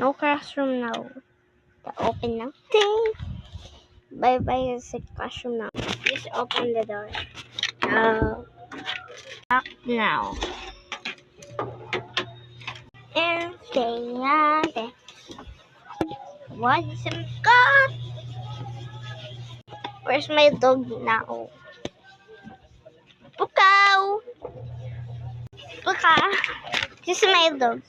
No classroom now. The open now. Ding! Bye-bye sa classroom now. Please open the door. Back now. Enfeate. What is it got? Where's my dog now? Pukaw! Puka! This is my dog.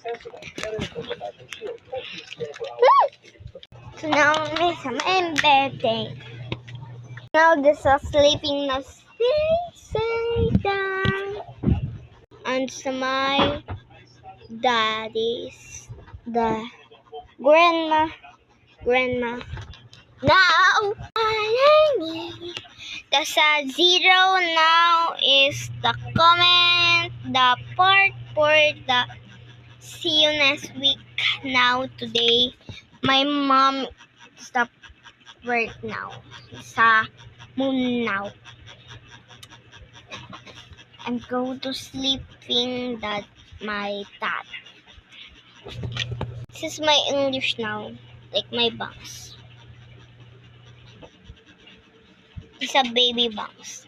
So now it's my birthday. Now this is sleeping now. Stay down. And so my daddy's the grandma. Now the zero now is the comment, the part for the see you next week. Now today my mom stopped work now sa moon now. I'm going to sleeping that my dad. This is my English now, like my box. It's a baby box.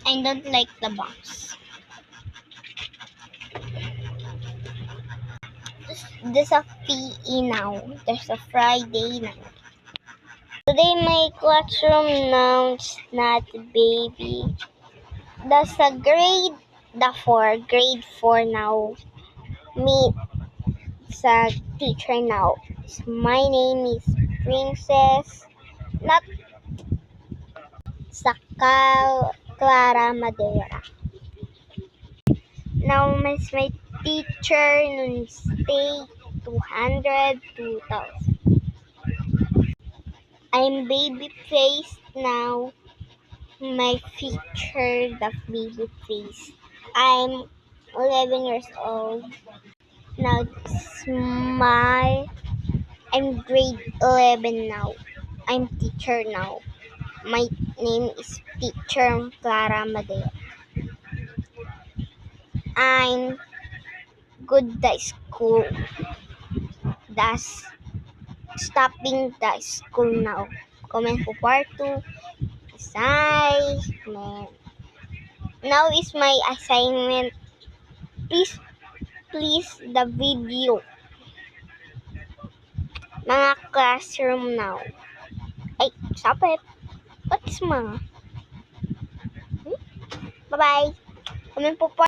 I don't like the box. This a PE now. There's a Friday now. Today my classroom now is not baby. That's a grade 4 now. Me sa teacher now. My name is Princess. Not Sakal Clara Madera. Now my teacher nun stay 200, 2,000. I'm baby face now. My feature the baby face. I'm 11 years old. Now I'm grade 11 now. I'm teacher now. My name is Teacher Clara Madera. I'm good the school. That's stopping the school now. Comment for part 2. Assignment. Now is my assignment. Please the video. Mga classroom now. Ay, stop it. What's mga? Bye-bye. Comment po